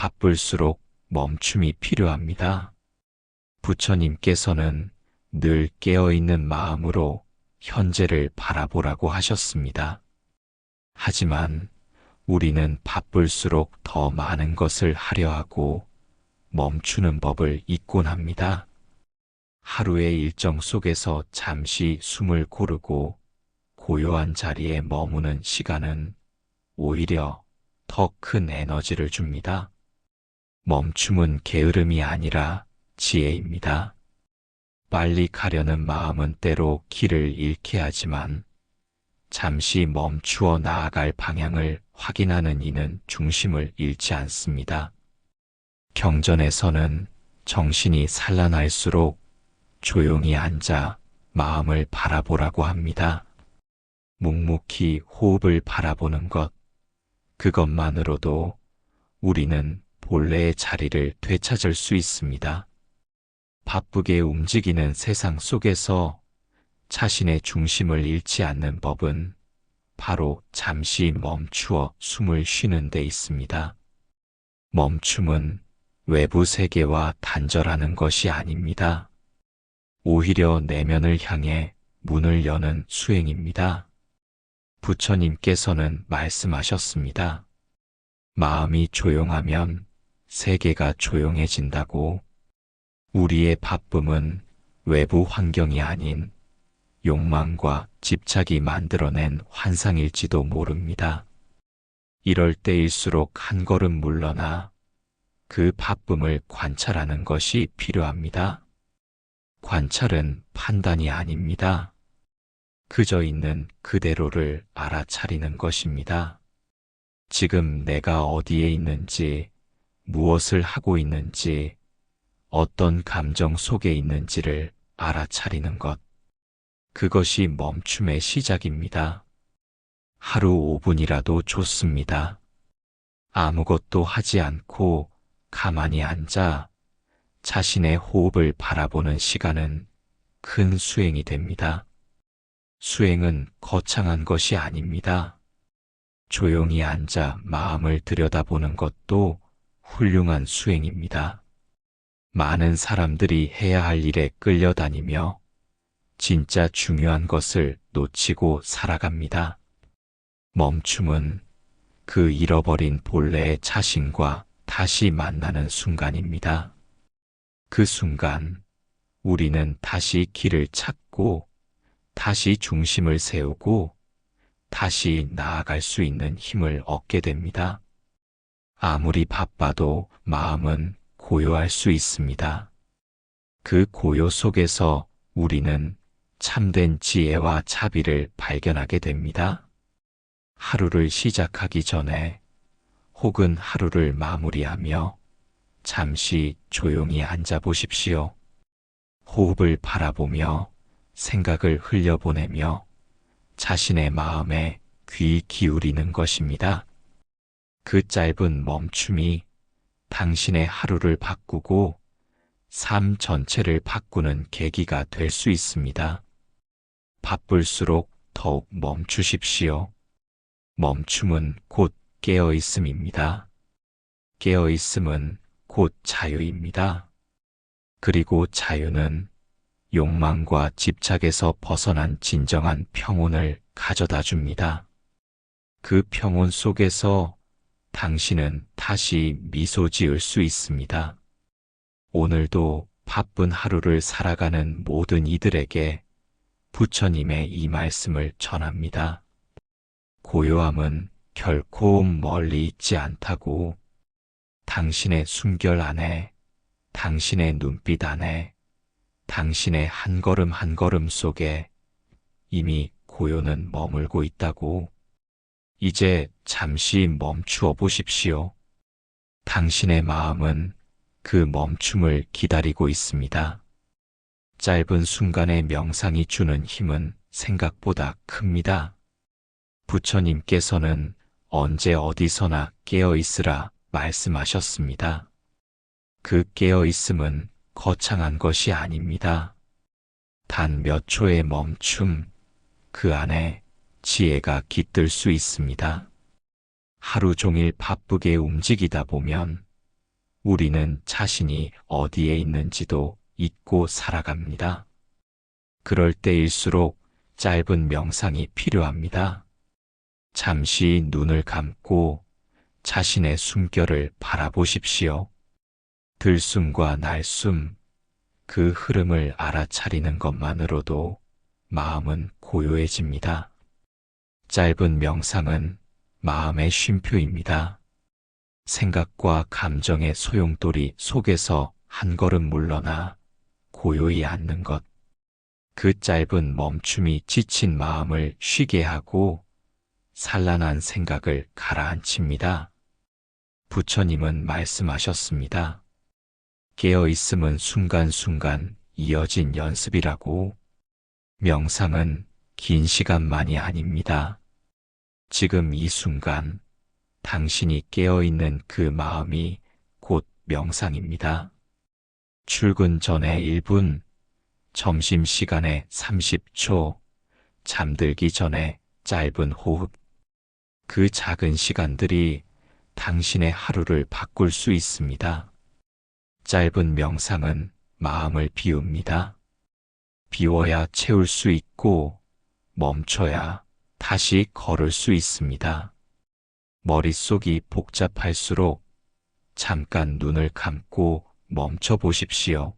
바쁠수록 멈춤이 필요합니다. 부처님께서는 늘 깨어있는 마음으로 현재를 바라보라고 하셨습니다. 하지만 우리는 바쁠수록 더 많은 것을 하려 하고 멈추는 법을 잊곤 합니다. 하루의 일정 속에서 잠시 숨을 고르고 고요한 자리에 머무는 시간은 오히려 더 큰 에너지를 줍니다. 멈춤은 게으름이 아니라 지혜입니다. 빨리 가려는 마음은 때로 길을 잃게 하지만 잠시 멈추어 나아갈 방향을 확인하는 이는 중심을 잃지 않습니다. 경전에서는 정신이 산란할수록 조용히 앉아 마음을 바라보라고 합니다. 묵묵히 호흡을 바라보는 것, 그것만으로도 우리는 본래의 자리를 되찾을 수 있습니다. 바쁘게 움직이는 세상 속에서 자신의 중심을 잃지 않는 법은 바로 잠시 멈추어 숨을 쉬는 데 있습니다. 멈춤은 외부 세계와 단절하는 것이 아닙니다. 오히려 내면을 향해 문을 여는 수행입니다. 부처님께서는 말씀하셨습니다. 마음이 조용하면 세계가 조용해진다고. 우리의 바쁨은 외부 환경이 아닌 욕망과 집착이 만들어낸 환상일지도 모릅니다. 이럴 때일수록 한 걸음 물러나 그 바쁨을 관찰하는 것이 필요합니다. 관찰은 판단이 아닙니다. 그저 있는 그대로를 알아차리는 것입니다. 지금 내가 어디에 있는지, 무엇을 하고 있는지, 어떤 감정 속에 있는지를 알아차리는 것. 그것이 멈춤의 시작입니다. 하루 5분이라도 좋습니다. 아무것도 하지 않고 가만히 앉아 자신의 호흡을 바라보는 시간은 큰 수행이 됩니다. 수행은 거창한 것이 아닙니다. 조용히 앉아 마음을 들여다보는 것도 훌륭한 수행입니다. 많은 사람들이 해야 할 일에 끌려다니며 진짜 중요한 것을 놓치고 살아갑니다. 멈춤은 그 잃어버린 본래의 자신과 다시 만나는 순간입니다. 그 순간 우리는 다시 길을 찾고 다시 중심을 세우고 다시 나아갈 수 있는 힘을 얻게 됩니다. 아무리 바빠도 마음은 고요할 수 있습니다. 그 고요 속에서 우리는 참된 지혜와 자비를 발견하게 됩니다. 하루를 시작하기 전에 혹은 하루를 마무리하며 잠시 조용히 앉아 보십시오. 호흡을 바라보며 생각을 흘려보내며 자신의 마음에 귀 기울이는 것입니다. 그 짧은 멈춤이 당신의 하루를 바꾸고 삶 전체를 바꾸는 계기가 될 수 있습니다. 바쁠수록 더욱 멈추십시오. 멈춤은 곧 깨어있음입니다. 깨어있음은 곧 자유입니다. 그리고 자유는 욕망과 집착에서 벗어난 진정한 평온을 가져다 줍니다. 그 평온 속에서 당신은 다시 미소 지을 수 있습니다. 오늘도 바쁜 하루를 살아가는 모든 이들에게 부처님의 이 말씀을 전합니다. 고요함은 결코 멀리 있지 않다고. 당신의 숨결 안에, 당신의 눈빛 안에, 당신의 한 걸음 한 걸음 속에 이미 고요는 머물고 있다고. 이제 잠시 멈추어 보십시오. 당신의 마음은 그 멈춤을 기다리고 있습니다. 짧은 순간의 명상이 주는 힘은 생각보다 큽니다. 부처님께서는 언제 어디서나 깨어 있으라 말씀하셨습니다. 그 깨어 있음은 거창한 것이 아닙니다. 단 몇 초의 멈춤, 그 안에 지혜가 깃들 수 있습니다. 하루 종일 바쁘게 움직이다 보면 우리는 자신이 어디에 있는지도 잊고 살아갑니다. 그럴 때일수록 짧은 명상이 필요합니다. 잠시 눈을 감고 자신의 숨결을 바라보십시오. 들숨과 날숨, 그 흐름을 알아차리는 것만으로도 마음은 고요해집니다. 짧은 명상은 마음의 쉼표입니다. 생각과 감정의 소용돌이 속에서 한 걸음 물러나 고요히 앉는 것. 그 짧은 멈춤이 지친 마음을 쉬게 하고 산란한 생각을 가라앉힙니다. 부처님은 말씀하셨습니다. 깨어있음은 순간순간 이어진 연습이라고. 명상은 긴 시간만이 아닙니다. 지금 이 순간 당신이 깨어있는 그 마음이 곧 명상입니다. 출근 전에 1분, 점심시간에 30초, 잠들기 전에 짧은 호흡. 그 작은 시간들이 당신의 하루를 바꿀 수 있습니다. 짧은 명상은 마음을 비웁니다. 비워야 채울 수 있고 멈춰야 다시 걸을 수 있습니다. 머릿속이 복잡할수록 잠깐 눈을 감고 멈춰 보십시오.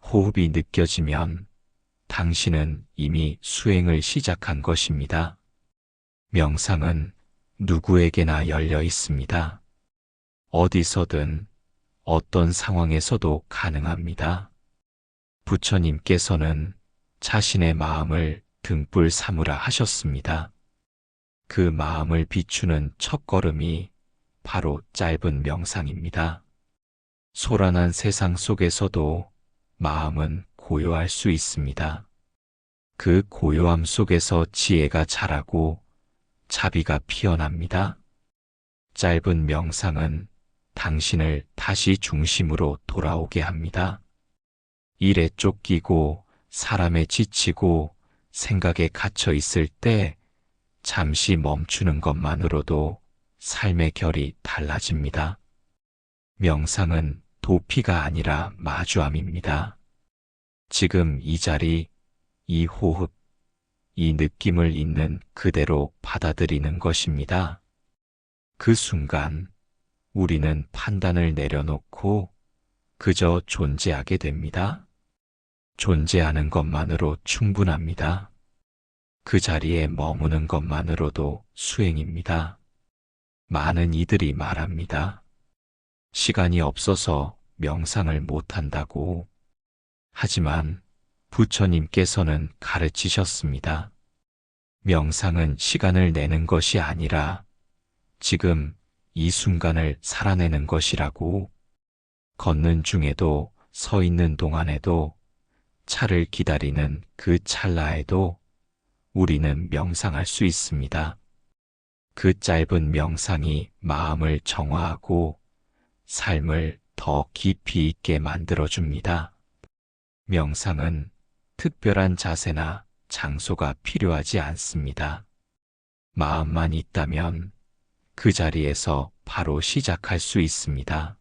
호흡이 느껴지면 당신은 이미 수행을 시작한 것입니다. 명상은 누구에게나 열려 있습니다. 어디서든 어떤 상황에서도 가능합니다. 부처님께서는 자신의 마음을 등불 삼으라 하셨습니다. 그 마음을 비추는 첫걸음이 바로 짧은 명상입니다. 소란한 세상 속에서도 마음은 고요할 수 있습니다. 그 고요함 속에서 지혜가 자라고 자비가 피어납니다. 짧은 명상은 당신을 다시 중심으로 돌아오게 합니다. 일에 쫓기고 사람에 지치고 생각에 갇혀 있을 때 잠시 멈추는 것만으로도 삶의 결이 달라집니다. 명상은 도피가 아니라 마주함입니다. 지금 이 자리, 이 호흡, 이 느낌을 있는 그대로 받아들이는 것입니다. 그 순간 우리는 판단을 내려놓고 그저 존재하게 됩니다. 존재하는 것만으로 충분합니다. 그 자리에 머무는 것만으로도 수행입니다. 많은 이들이 말합니다. 시간이 없어서 명상을 못한다고. 하지만 부처님께서는 가르치셨습니다. 명상은 시간을 내는 것이 아니라 지금 이 순간을 살아내는 것이라고. 걷는 중에도 서 있는 동안에도 차를 기다리는 그 찰나에도 우리는 명상할 수 있습니다. 그 짧은 명상이 마음을 정화하고 삶을 더 깊이 있게 만들어줍니다. 명상은 특별한 자세나 장소가 필요하지 않습니다. 마음만 있다면 그 자리에서 바로 시작할 수 있습니다.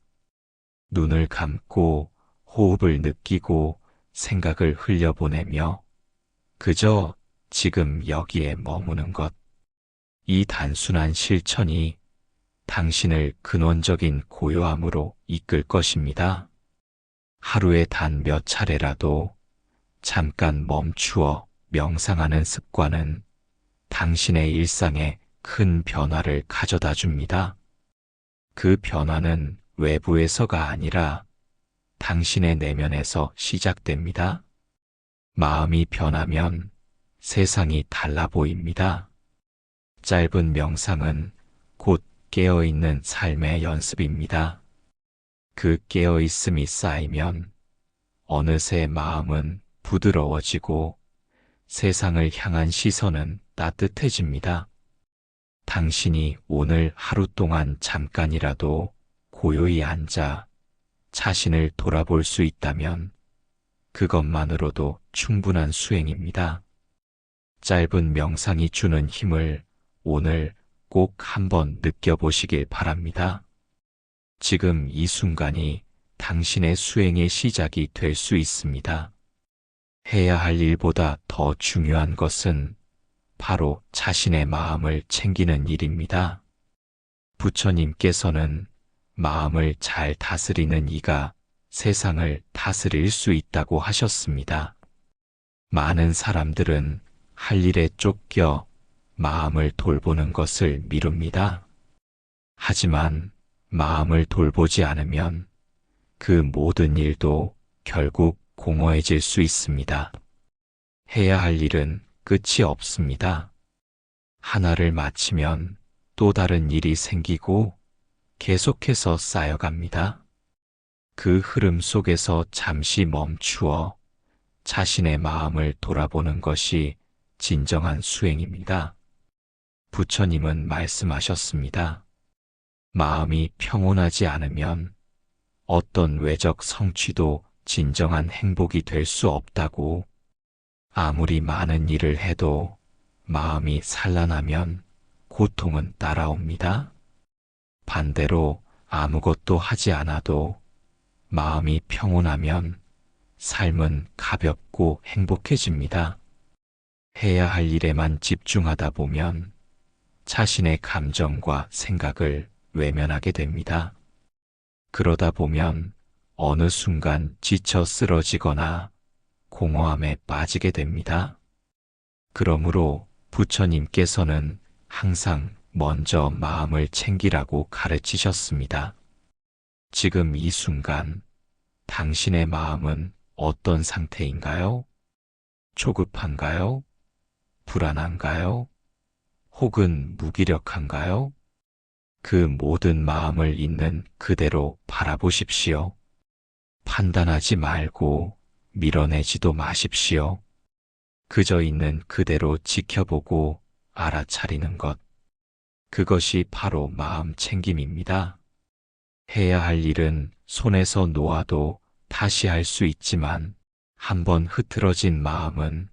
눈을 감고 호흡을 느끼고 생각을 흘려보내며 그저 지금 여기에 머무는 것. 이 단순한 실천이 당신을 근원적인 고요함으로 이끌 것입니다. 하루에 단 몇 차례라도 잠깐 멈추어 명상하는 습관은 당신의 일상에 큰 변화를 가져다 줍니다. 그 변화는 외부에서가 아니라 당신의 내면에서 시작됩니다. 마음이 변하면 세상이 달라 보입니다. 짧은 명상은 곧 깨어있는 삶의 연습입니다. 그 깨어있음이 쌓이면 어느새 마음은 부드러워지고 세상을 향한 시선은 따뜻해집니다. 당신이 오늘 하루 동안 잠깐이라도 고요히 앉아 자신을 돌아볼 수 있다면 그것만으로도 충분한 수행입니다. 짧은 명상이 주는 힘을 오늘 꼭 한번 느껴보시길 바랍니다. 지금 이 순간이 당신의 수행의 시작이 될 수 있습니다. 해야 할 일보다 더 중요한 것은 바로 자신의 마음을 챙기는 일입니다. 부처님께서는 마음을 잘 다스리는 이가 세상을 다스릴 수 있다고 하셨습니다. 많은 사람들은 할 일에 쫓겨 마음을 돌보는 것을 미룹니다. 하지만 마음을 돌보지 않으면 그 모든 일도 결국 공허해질 수 있습니다. 해야 할 일은 끝이 없습니다. 하나를 마치면 또 다른 일이 생기고 계속해서 쌓여갑니다. 그 흐름 속에서 잠시 멈추어 자신의 마음을 돌아보는 것이 진정한 수행입니다. 부처님은 말씀하셨습니다. 마음이 평온하지 않으면 어떤 외적 성취도 진정한 행복이 될 수 없다고. 아무리 많은 일을 해도 마음이 산란하면 고통은 따라옵니다. 반대로 아무것도 하지 않아도 마음이 평온하면 삶은 가볍고 행복해집니다. 해야 할 일에만 집중하다 보면 자신의 감정과 생각을 외면하게 됩니다. 그러다 보면 어느 순간 지쳐 쓰러지거나 공허함에 빠지게 됩니다. 그러므로 부처님께서는 항상 먼저 마음을 챙기라고 가르치셨습니다. 지금 이 순간 당신의 마음은 어떤 상태인가요? 초급한가요? 불안한가요? 혹은 무기력한가요? 그 모든 마음을 있는 그대로 바라보십시오. 판단하지 말고 밀어내지도 마십시오. 그저 있는 그대로 지켜보고 알아차리는 것. 그것이 바로 마음 챙김입니다. 해야 할 일은 손에서 놓아도 다시 할 수 있지만 한번 흐트러진 마음은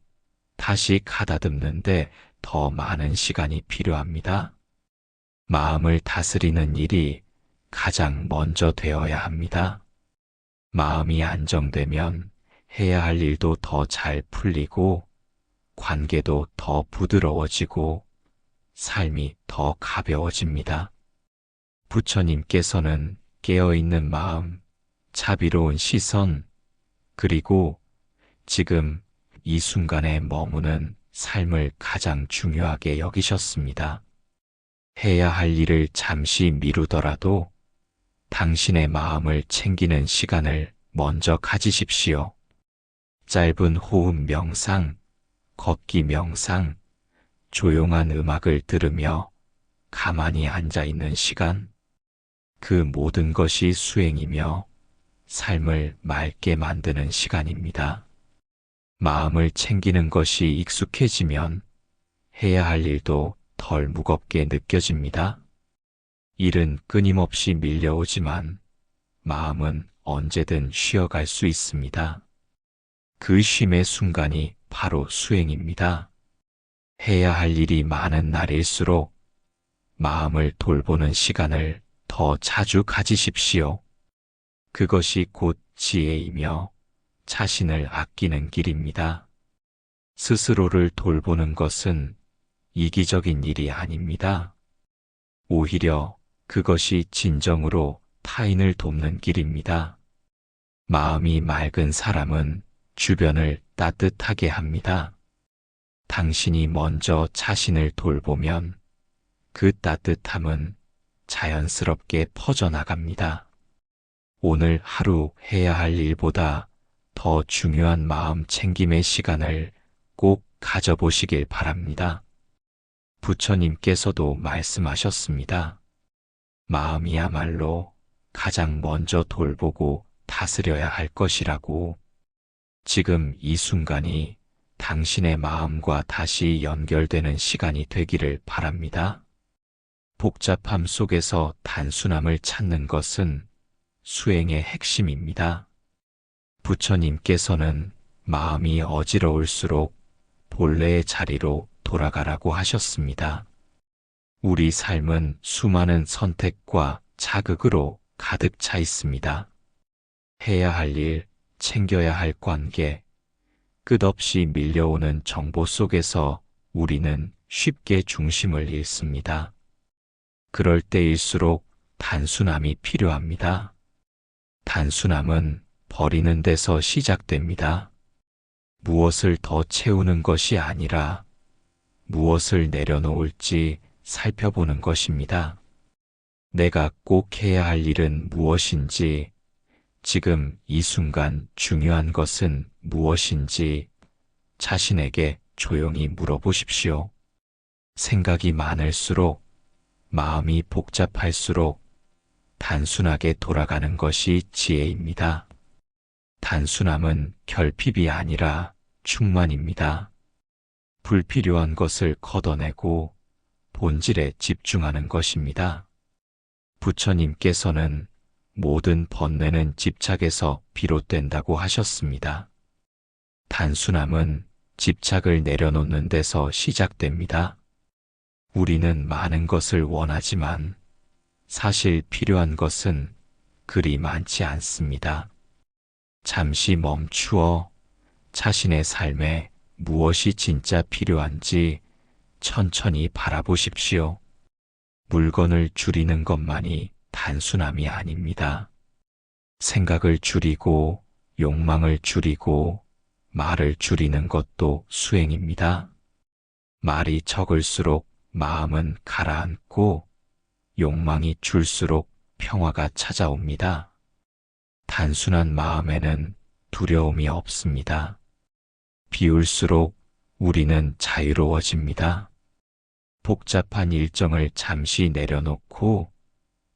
다시 가다듬는데 더 많은 시간이 필요합니다. 마음을 다스리는 일이 가장 먼저 되어야 합니다. 마음이 안정되면 해야 할 일도 더 잘 풀리고 관계도 더 부드러워지고 삶이 더 가벼워집니다. 부처님께서는 깨어있는 마음, 자비로운 시선, 그리고 지금 이 순간에 머무는 삶을 가장 중요하게 여기셨습니다. 해야 할 일을 잠시 미루더라도 당신의 마음을 챙기는 시간을 먼저 가지십시오. 짧은 호흡 명상, 걷기 명상, 조용한 음악을 들으며 가만히 앉아 있는 시간, 그 모든 것이 수행이며 삶을 맑게 만드는 시간입니다. 마음을 챙기는 것이 익숙해지면 해야 할 일도 덜 무겁게 느껴집니다. 일은 끊임없이 밀려오지만 마음은 언제든 쉬어갈 수 있습니다. 그 쉼의 순간이 바로 수행입니다. 해야 할 일이 많은 날일수록 마음을 돌보는 시간을 더 자주 가지십시오. 그것이 곧 지혜이며 자신을 아끼는 길입니다. 스스로를 돌보는 것은 이기적인 일이 아닙니다. 오히려 그것이 진정으로 타인을 돕는 길입니다. 마음이 맑은 사람은 주변을 따뜻하게 합니다. 당신이 먼저 자신을 돌보면 그 따뜻함은 자연스럽게 퍼져나갑니다. 오늘 하루 해야 할 일보다 더 중요한 마음 챙김의 시간을 꼭 가져보시길 바랍니다. 부처님께서도 말씀하셨습니다. 마음이야말로 가장 먼저 돌보고 다스려야 할 것이라고. 지금 이 순간이 당신의 마음과 다시 연결되는 시간이 되기를 바랍니다. 복잡함 속에서 단순함을 찾는 것은 수행의 핵심입니다. 부처님께서는 마음이 어지러울수록 본래의 자리로 돌아가라고 하셨습니다. 우리 삶은 수많은 선택과 자극으로 가득 차 있습니다. 해야 할 일, 챙겨야 할 관계, 끝없이 밀려오는 정보 속에서 우리는 쉽게 중심을 잃습니다. 그럴 때일수록 단순함이 필요합니다. 단순함은 버리는 데서 시작됩니다. 무엇을 더 채우는 것이 아니라 무엇을 내려놓을지 살펴보는 것입니다. 내가 꼭 해야 할 일은 무엇인지, 지금 이 순간 중요한 것은 무엇인지 자신에게 조용히 물어보십시오. 생각이 많을수록, 마음이 복잡할수록 단순하게 돌아가는 것이 지혜입니다. 단순함은 결핍이 아니라 충만입니다. 불필요한 것을 걷어내고 본질에 집중하는 것입니다. 부처님께서는 모든 번뇌는 집착에서 비롯된다고 하셨습니다. 단순함은 집착을 내려놓는 데서 시작됩니다. 우리는 많은 것을 원하지만 사실 필요한 것은 그리 많지 않습니다. 잠시 멈추어 자신의 삶에 무엇이 진짜 필요한지 천천히 바라보십시오. 물건을 줄이는 것만이 단순함이 아닙니다. 생각을 줄이고 욕망을 줄이고 말을 줄이는 것도 수행입니다. 말이 적을수록 마음은 가라앉고 욕망이 줄수록 평화가 찾아옵니다. 단순한 마음에는 두려움이 없습니다. 비울수록 우리는 자유로워집니다. 복잡한 일정을 잠시 내려놓고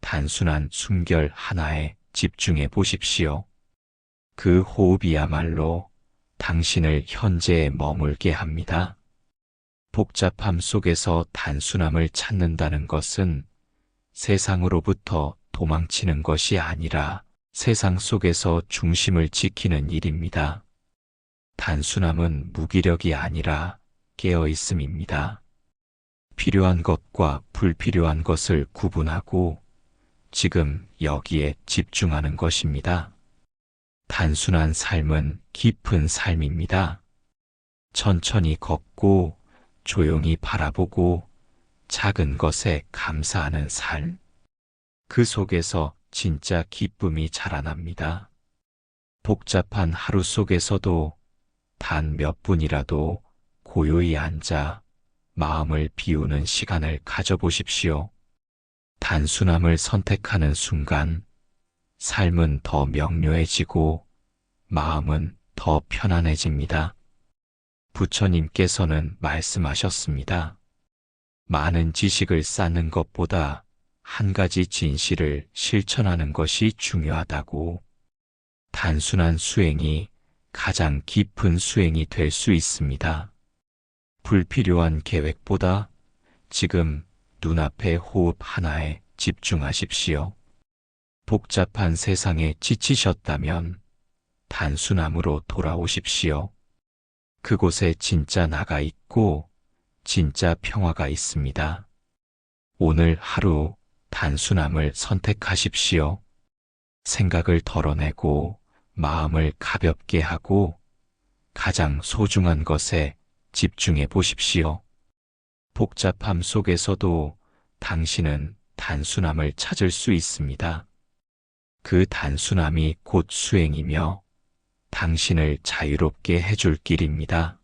단순한 숨결 하나에 집중해 보십시오. 그 호흡이야말로 당신을 현재에 머물게 합니다. 복잡함 속에서 단순함을 찾는다는 것은 세상으로부터 도망치는 것이 아니라 세상 속에서 중심을 지키는 일입니다. 단순함은 무기력이 아니라 깨어있음입니다. 필요한 것과 불필요한 것을 구분하고 지금 여기에 집중하는 것입니다. 단순한 삶은 깊은 삶입니다. 천천히 걷고 조용히 바라보고 작은 것에 감사하는 삶. 그 속에서 진짜 기쁨이 자라납니다. 복잡한 하루 속에서도 단 몇 분이라도 고요히 앉아 마음을 비우는 시간을 가져보십시오. 단순함을 선택하는 순간 삶은 더 명료해지고 마음은 더 편안해집니다. 부처님께서는 말씀하셨습니다. 많은 지식을 쌓는 것보다 한 가지 진실을 실천하는 것이 중요하다고. 단순한 수행이 가장 깊은 수행이 될 수 있습니다. 불필요한 계획보다 지금 눈앞의 호흡 하나에 집중하십시오. 복잡한 세상에 지치셨다면 단순함으로 돌아오십시오. 그곳에 진짜 나가 있고 진짜 평화가 있습니다. 오늘 하루 단순함을 선택하십시오. 생각을 덜어내고 마음을 가볍게 하고 가장 소중한 것에 집중해 보십시오. 복잡함 속에서도 당신은 단순함을 찾을 수 있습니다. 그 단순함이 곧 수행이며 당신을 자유롭게 해줄 길입니다.